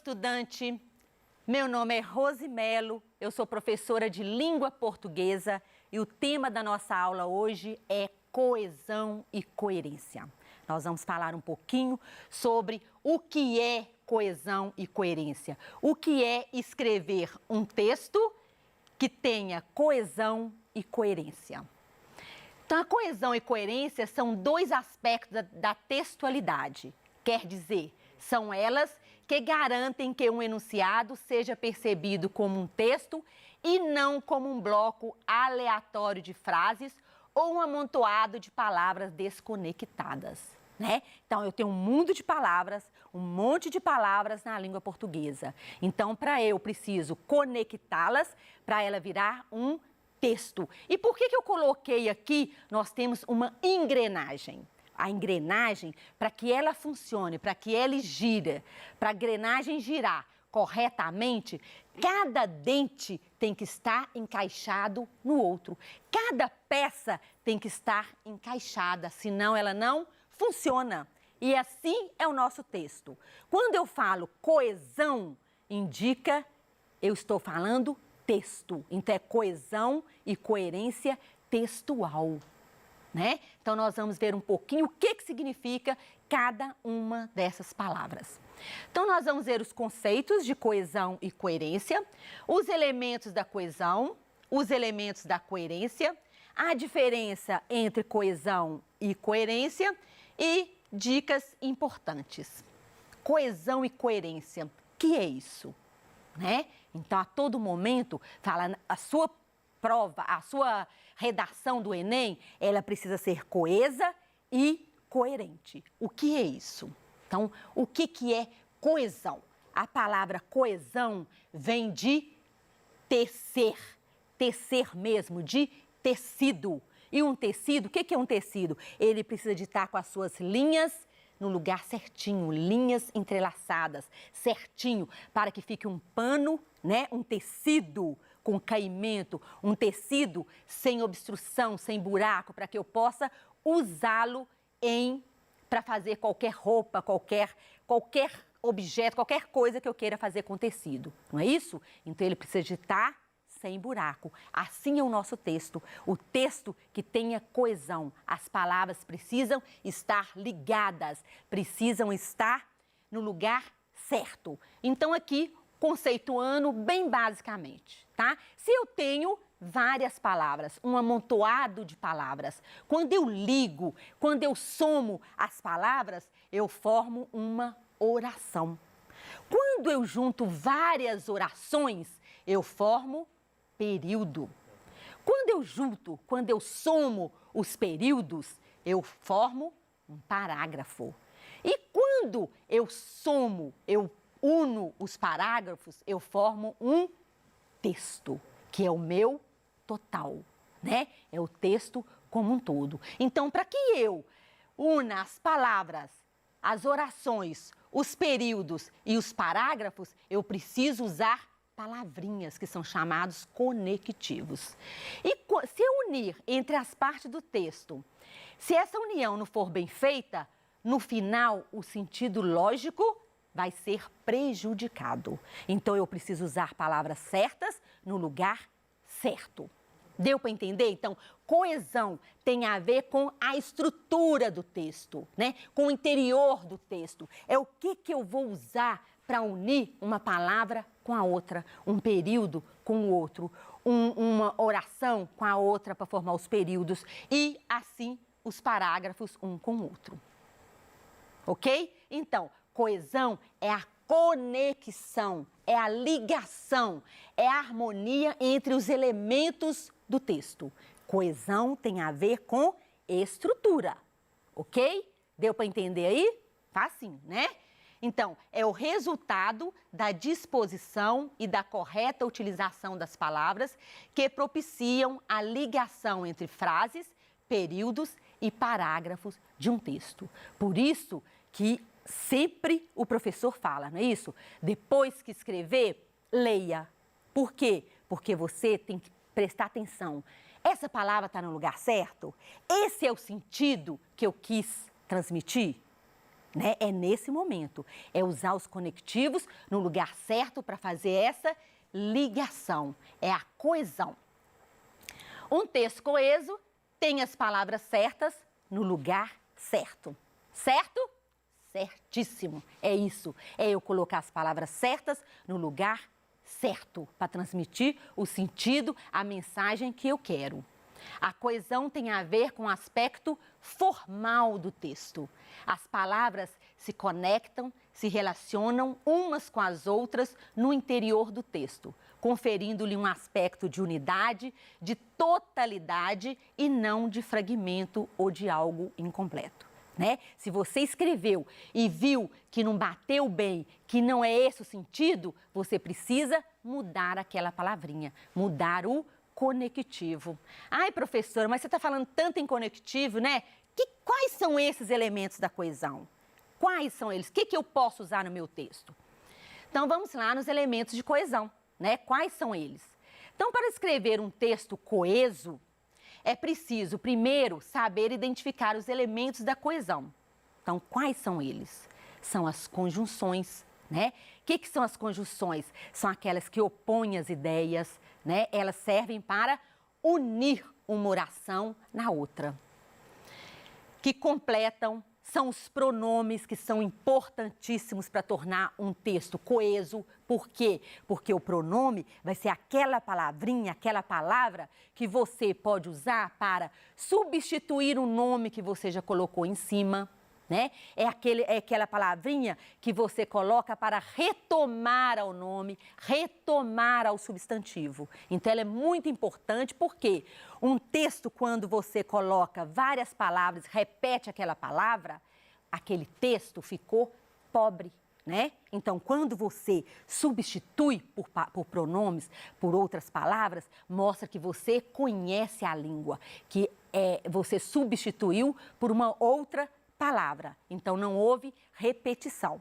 estudante! Meu nome é Rose Melo, eu sou professora de língua portuguesa e o tema da nossa aula hoje é coesão e coerência. Nós vamos falar um pouquinho sobre o que é coesão e coerência. O que é escrever um texto que tenha coesão e coerência. Então, a coesão e coerência são dois aspectos da textualidade. Quer dizer, são elas que garantem que um enunciado seja percebido como um texto e não como um bloco aleatório de frases ou um amontoado de palavras desconectadas, né? Então, eu tenho um mundo de palavras, um monte de palavras na língua portuguesa. Então, eu preciso conectá-las para ela virar um texto. E por que eu coloquei aqui, nós temos uma engrenagem. A engrenagem, para que ela funcione, para que ela gira, para a engrenagem girar corretamente, cada dente tem que estar encaixado no outro. Cada peça tem que estar encaixada, senão ela não funciona. E assim é o nosso texto. Quando eu falo coesão, indica eu estou falando texto. Então é coesão e coerência textual. Né? Então, nós vamos ver um pouquinho o que significa cada uma dessas palavras. Então, nós vamos ver os conceitos de coesão e coerência, os elementos da coesão, os elementos da coerência, a diferença entre coesão e coerência e dicas importantes. Coesão e coerência, o que é isso? Né? Então, a todo momento, fala a sua prova, a sua redação do Enem, ela precisa ser coesa e coerente. O que é isso? Então, o que é coesão? A palavra coesão vem de tecer, tecer mesmo, de tecido. E um tecido, o que é um tecido? Ele precisa de estar com as suas linhas no lugar certinho, linhas entrelaçadas, certinho, para que fique um pano, né? Um tecido com caimento, um tecido sem obstrução, sem buraco, para que eu possa usá-lo para fazer qualquer roupa, qualquer objeto, qualquer coisa que eu queira fazer com tecido. Não é isso? Então ele precisa de estar sem buraco. Assim é o nosso texto. O texto que tenha coesão. As palavras precisam estar ligadas, precisam estar no lugar certo. Então aqui, conceituando bem basicamente, tá? Se eu tenho várias palavras, um amontoado de palavras, quando eu ligo, quando eu somo as palavras, eu formo uma oração. Quando eu junto várias orações, eu formo período. Quando eu somo os períodos, eu formo um parágrafo. E quando eu uno os parágrafos, eu formo um texto, que é o meu total, né? É o texto como um todo. Então, para que eu una as palavras, as orações, os períodos e os parágrafos, eu preciso usar palavrinhas, que são chamados conectivos. E se eu unir entre as partes do texto, se essa união não for bem feita, no final, o sentido lógico vai ser prejudicado. Então, eu preciso usar palavras certas no lugar certo. Deu para entender? Então, coesão tem a ver com a estrutura do texto, né? Com o interior do texto. É o que eu vou usar para unir uma palavra com a outra, um período com o outro, uma oração com a outra para formar os períodos e, assim, os parágrafos um com o outro. Ok? Então, coesão é a conexão, é a ligação, é a harmonia entre os elementos do texto. Coesão tem a ver com estrutura, ok? Deu para entender aí? Facinho, né? Então, é o resultado da disposição e da correta utilização das palavras que propiciam a ligação entre frases, períodos e parágrafos de um texto. Por isso que sempre o professor fala, não é isso? Depois que escrever, leia. Por quê? Porque você tem que prestar atenção. Essa palavra está no lugar certo? Esse é o sentido que eu quis transmitir? né? É nesse momento. É usar os conectivos no lugar certo para fazer essa ligação. É a coesão. Um texto coeso tem as palavras certas no lugar certo. Certo? Certíssimo. É isso. É eu colocar as palavras certas no lugar certo para transmitir o sentido, a mensagem que eu quero. A coesão tem a ver com o aspecto formal do texto. As palavras se conectam, se relacionam umas com as outras no interior do texto, conferindo-lhe um aspecto de unidade, de totalidade e não de fragmento ou de algo incompleto. Né? Se você escreveu e viu que não bateu bem, que não é esse o sentido, você precisa mudar aquela palavrinha, mudar o conectivo. Ai, professora, mas você está falando tanto em conectivo, né? Quais são esses elementos da coesão? Quais são eles? O que eu posso usar no meu texto? Então, vamos lá nos elementos de coesão, né? Quais são eles? Então, para escrever um texto coeso, é preciso, primeiro, saber identificar os elementos da coesão. Então, quais são eles? São as conjunções, né? O que são as conjunções? São aquelas que opõem as ideias, né? Elas servem para unir uma oração na outra. Que completam são os pronomes que são importantíssimos para tornar um texto coeso. Por quê? Porque o pronome vai ser aquela palavrinha, aquela palavra que você pode usar para substituir o nome que você já colocou em cima, né? É aquela palavrinha que você coloca para retomar ao nome, retomar ao substantivo. Então, ela é muito importante porque um texto, quando você coloca várias palavras, repete aquela palavra, aquele texto ficou pobre, né? Então, quando você substitui por pronomes, por outras palavras, mostra que você conhece a língua, que você substituiu por uma outra palavra. Então, não houve repetição.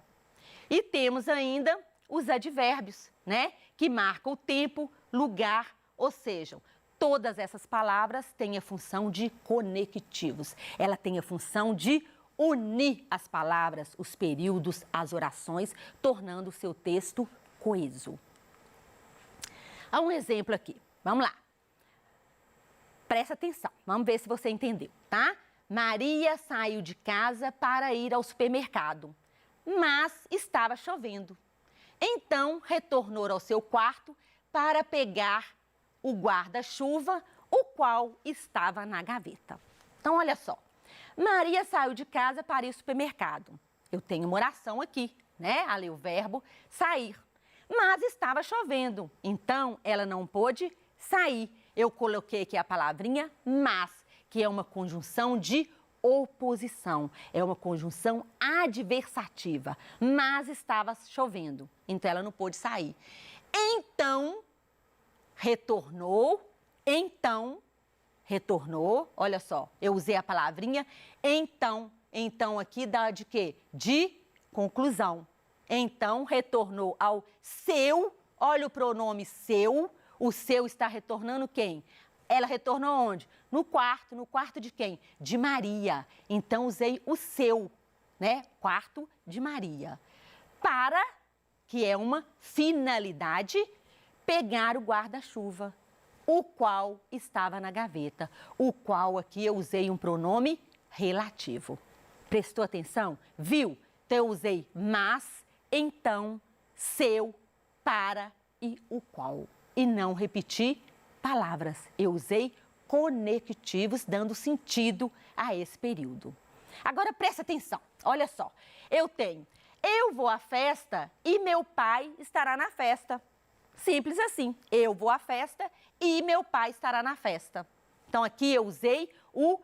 E temos ainda os advérbios, né? Que marcam o tempo, lugar, ou seja, todas essas palavras têm a função de conectivos. Ela tem a função de unir as palavras, os períodos, as orações, tornando o seu texto coeso. Há um exemplo aqui. Vamos lá. Presta atenção. Vamos ver se você entendeu, tá? Maria saiu de casa para ir ao supermercado, mas estava chovendo. Então, retornou ao seu quarto para pegar o guarda-chuva, o qual estava na gaveta. Então, olha só. Maria saiu de casa para ir ao supermercado. Eu tenho uma oração aqui, né? Ali o verbo sair. Mas estava chovendo, então ela não pôde sair. Eu coloquei aqui a palavrinha mas, que é uma conjunção de oposição, é uma conjunção adversativa, mas estava chovendo, então ela não pôde sair. Então, retornou, olha só, eu usei a palavrinha então aqui dá de quê? De conclusão. Então, retornou ao seu, olha o pronome seu, o seu está retornando quem? Ela retornou onde? No quarto de quem? De Maria. Então, usei o seu, né? Quarto de Maria. Para, que é uma finalidade, pegar o guarda-chuva, o qual estava na gaveta. O qual aqui eu usei um pronome relativo. Prestou atenção? Viu? Então, eu usei mas, então, seu, para e o qual. E não repeti palavras. Eu usei conectivos, dando sentido a esse período. Agora, presta atenção. Olha só. Eu vou à festa e meu pai estará na festa. Simples assim. Eu vou à festa e meu pai estará na festa. Então, aqui eu usei o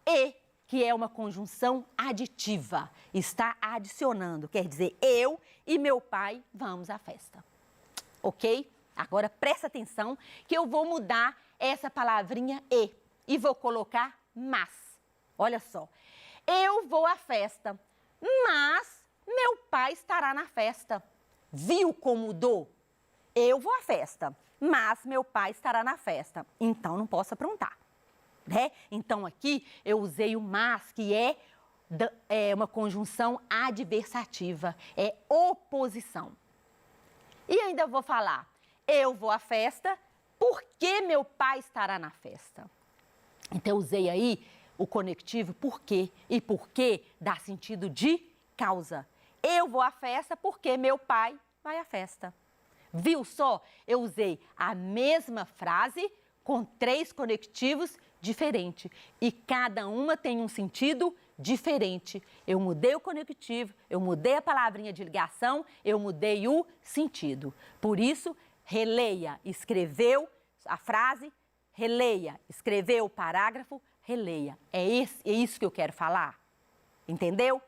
e, que é uma conjunção aditiva. Está adicionando, quer dizer, eu e meu pai vamos à festa. Ok? Agora, presta atenção que eu vou mudar essa palavrinha e vou colocar mas. Olha só. Eu vou à festa, mas meu pai estará na festa. Viu como mudou? Eu vou à festa, mas meu pai estará na festa. Então, não posso aprontar, né? Então, aqui eu usei o mas, que é é uma conjunção adversativa, é oposição. E ainda vou falar, eu vou à festa porque meu pai estará na festa. Então, eu usei aí o conectivo porque, e porque dá sentido de causa. Eu vou à festa porque meu pai vai à festa. Viu só? Eu usei a mesma frase com 3 conectivos diferentes e cada uma tem um sentido diferente. Eu mudei o conectivo, eu mudei a palavrinha de ligação, eu mudei o sentido. Por isso, releia, escreveu a frase, releia, escreveu o parágrafo, releia. É isso que eu quero falar. Entendeu?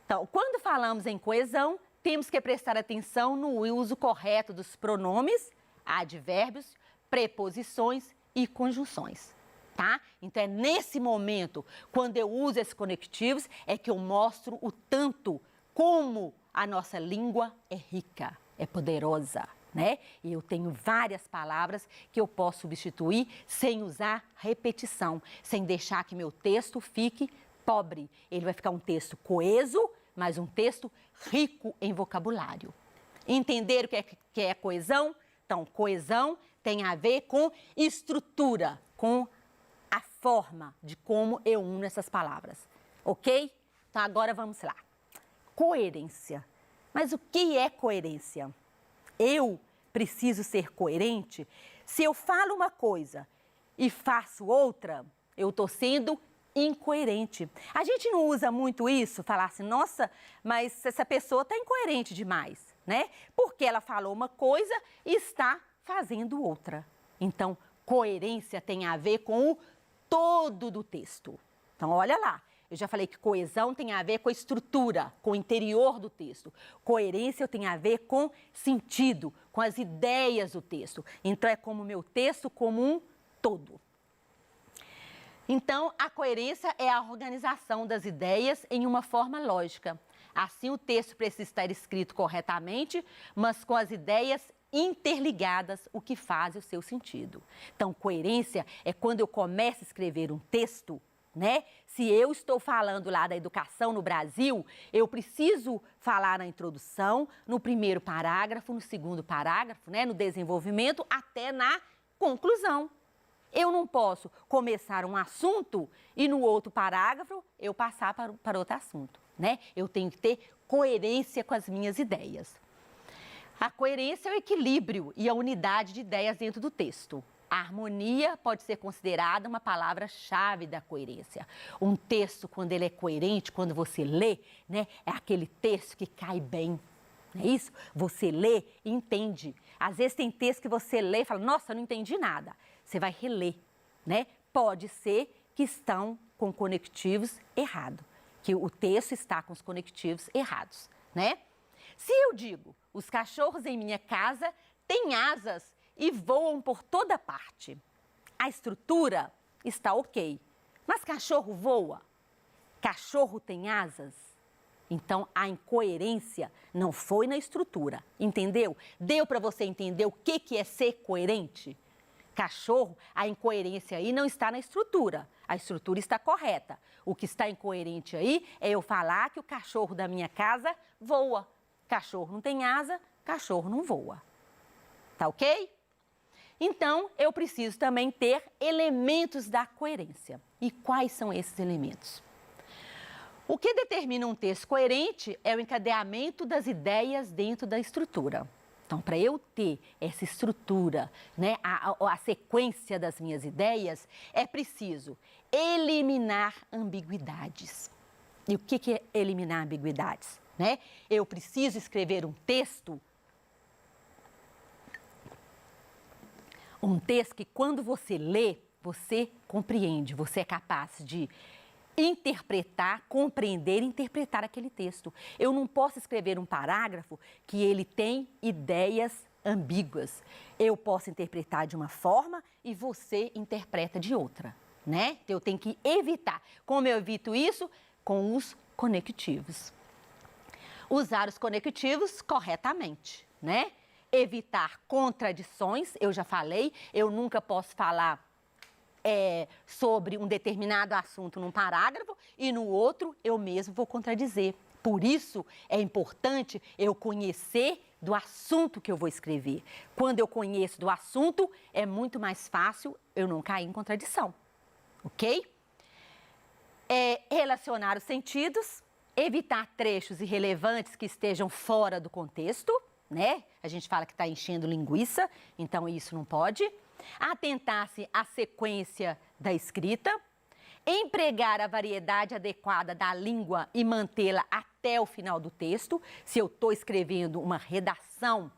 Então, quando falamos em coesão, temos que prestar atenção no uso correto dos pronomes, advérbios, preposições e conjunções, tá? Então, é nesse momento, quando eu uso esses conectivos, é que eu mostro o tanto como a nossa língua é rica, é poderosa, né? E eu tenho várias palavras que eu posso substituir sem usar repetição, sem deixar que meu texto fique pobre. Ele vai ficar um texto coeso, mas um texto rico em vocabulário. Entender o que é coesão? Então, coesão tem a ver com estrutura, com a forma de como eu uno essas palavras, ok? Então, agora vamos lá. Coerência. Mas o que é coerência? Eu preciso ser coerente? Se eu falo uma coisa e faço outra, eu estou sendo incoerente. A gente não usa muito isso, falar assim, nossa, mas essa pessoa está incoerente demais, né? Porque ela falou uma coisa e está fazendo outra. Então, coerência tem a ver com o todo do texto. Então, olha lá, eu já falei que coesão tem a ver com a estrutura, com o interior do texto. Coerência tem a ver com sentido, com as ideias do texto. Então, é como o meu texto como um todo. Então, a coerência é a organização das ideias em uma forma lógica. Assim, o texto precisa estar escrito corretamente, mas com as ideias interligadas, o que faz o seu sentido. Então, coerência é quando eu começo a escrever um texto, né? Se eu estou falando lá da educação no Brasil, eu preciso falar na introdução, no primeiro parágrafo, no segundo parágrafo, né? No desenvolvimento, até na conclusão. Eu não posso começar um assunto e no outro parágrafo eu passar para outro assunto, né? Eu tenho que ter coerência com as minhas ideias. A coerência é o equilíbrio e a unidade de ideias dentro do texto. A harmonia pode ser considerada uma palavra-chave da coerência. Um texto, quando ele é coerente, quando você lê, né, é aquele texto que cai bem. Não é isso? Você lê e entende. Às vezes tem texto que você lê e fala, nossa, eu não entendi nada. Você vai reler, né? Pode ser que estão com conectivos errados, que o texto está com os conectivos errados, né? Se eu digo, os cachorros em minha casa têm asas e voam por toda parte, a estrutura está ok, mas cachorro voa, cachorro tem asas, então a incoerência não foi na estrutura, entendeu? Deu para você entender o que é ser coerente? Cachorro, a incoerência aí não está na estrutura. A estrutura está correta. O que está incoerente aí é eu falar que o cachorro da minha casa voa. Cachorro não tem asa, cachorro não voa. Tá ok? Então, eu preciso também ter elementos da coerência. E quais são esses elementos? O que determina um texto coerente é o encadeamento das ideias dentro da estrutura. Então, para eu ter essa estrutura, né, a sequência das minhas ideias, é preciso eliminar ambiguidades. E o que é eliminar ambiguidades? Né? Eu preciso escrever um texto que quando você lê, você compreende, você é capaz de interpretar, compreender e interpretar aquele texto. Eu não posso escrever um parágrafo que ele tem ideias ambíguas. Eu posso interpretar de uma forma e você interpreta de outra, né? Eu tenho que evitar. Como eu evito isso? Com os conectivos. Usar os conectivos corretamente, né? Evitar contradições, eu já falei, eu nunca posso falar sobre um determinado assunto num parágrafo e no outro eu mesmo vou contradizer. Por isso, é importante eu conhecer do assunto que eu vou escrever. Quando eu conheço do assunto, é muito mais fácil eu não cair em contradição, ok? Relacionar os sentidos, evitar trechos irrelevantes que estejam fora do contexto, né? A gente fala que está enchendo linguiça, então isso não pode. Atentar-se à sequência da escrita, empregar a variedade adequada da língua e mantê-la até o final do texto. Se eu estou escrevendo uma redação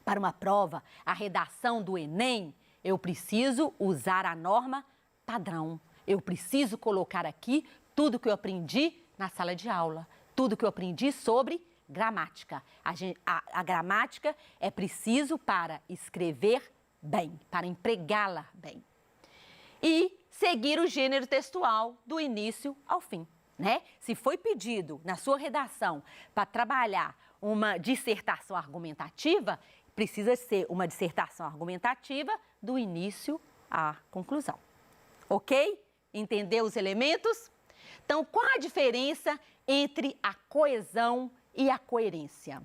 para uma prova, a redação do Enem, eu preciso usar a norma padrão. Eu preciso colocar aqui tudo que eu aprendi na sala de aula, tudo que eu aprendi sobre gramática. A gramática é preciso para escrever bem, para empregá-la bem. E seguir o gênero textual do início ao fim, né? Se foi pedido na sua redação para trabalhar uma dissertação argumentativa, precisa ser uma dissertação argumentativa do início à conclusão. Ok? Entendeu os elementos? Então, qual a diferença entre a coesão e a coerência?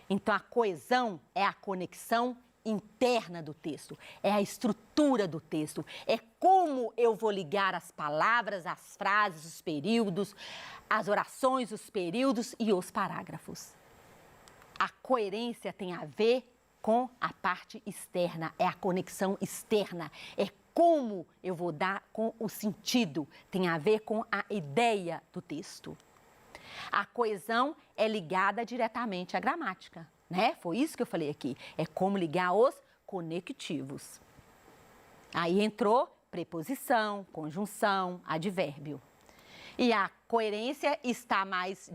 Então, a coesão é a conexão interna do texto, é a estrutura do texto, é como eu vou ligar as palavras, as frases, os períodos, as orações, os períodos e os parágrafos. A coerência tem a ver com a parte externa, é a conexão externa, é como eu vou dar com o sentido, tem a ver com a ideia do texto. A coesão é ligada diretamente à gramática, né? Foi isso que eu falei aqui, é como ligar os conectivos. Aí entrou preposição, conjunção, advérbio. E a coerência está mais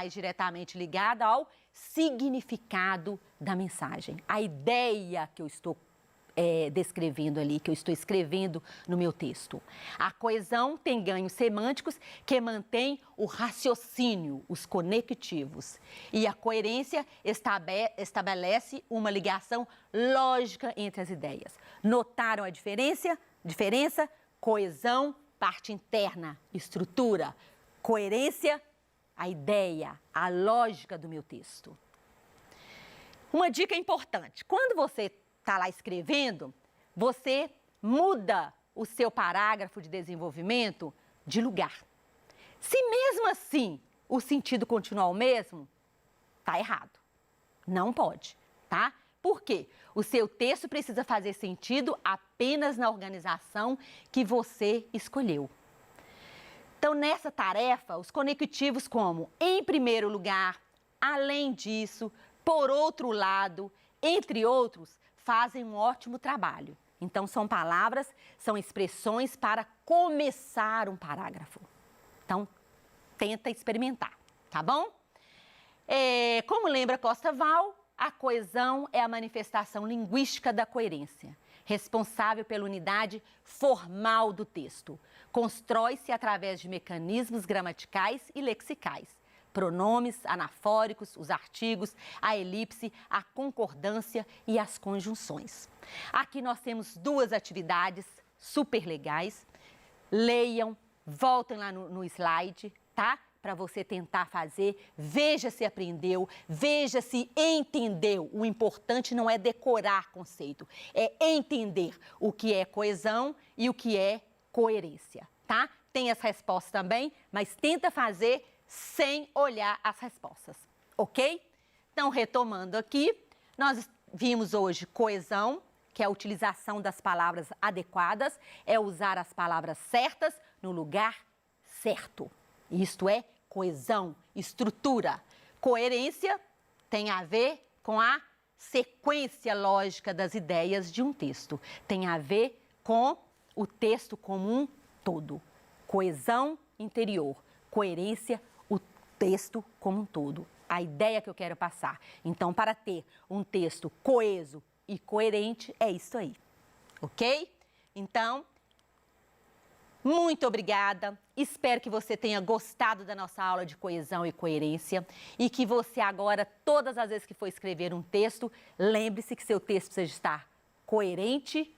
diretamente ligada ao significado da mensagem, a ideia que eu estou descrevendo ali, que eu estou escrevendo no meu texto. A coesão tem ganhos semânticos que mantém o raciocínio, os conectivos. E a coerência estabelece uma ligação lógica entre as ideias. Notaram a diferença? Coesão, parte interna, estrutura. Coerência, a ideia, a lógica do meu texto. Uma dica importante, quando você está lá escrevendo, você muda o seu parágrafo de desenvolvimento de lugar. Se mesmo assim o sentido continuar o mesmo, tá errado. Não pode, tá? Por quê? O seu texto precisa fazer sentido apenas na organização que você escolheu. Então, nessa tarefa, os conectivos como em primeiro lugar, além disso, por outro lado, entre outros, fazem um ótimo trabalho. Então, são palavras, são expressões para começar um parágrafo. Então, tenta experimentar, tá bom? Como lembra Costa Val, a coesão é a manifestação linguística da coerência, responsável pela unidade formal do texto. Constrói-se através de mecanismos gramaticais e lexicais. Pronomes, anafóricos, os artigos, a elipse, a concordância e as conjunções. Aqui nós temos duas atividades super legais. Leiam, voltem lá no slide, tá? Para você tentar fazer, veja se aprendeu, veja se entendeu. O importante não é decorar conceito, é entender o que é coesão e o que é coerência, tá? Tem as respostas também, mas tenta fazer sem olhar as respostas, ok? Então, retomando aqui, nós vimos hoje coesão, que é a utilização das palavras adequadas, é usar as palavras certas no lugar certo. Isto é coesão, estrutura. Coerência tem a ver com a sequência lógica das ideias de um texto. Tem a ver com o texto como um todo. Coesão interior, coerência, o texto como um todo. A ideia que eu quero passar. Então, para ter um texto coeso e coerente, é isso aí. Ok? Então, muito obrigada. Espero que você tenha gostado da nossa aula de coesão e coerência e que você agora, todas as vezes que for escrever um texto, lembre-se que seu texto precisa estar coerente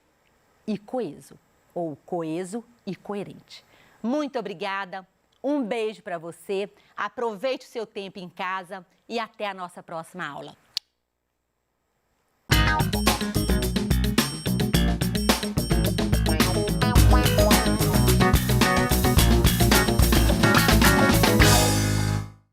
e coeso. ou coeso e coerente. Muito obrigada, um beijo para você, aproveite o seu tempo em casa e até a nossa próxima aula.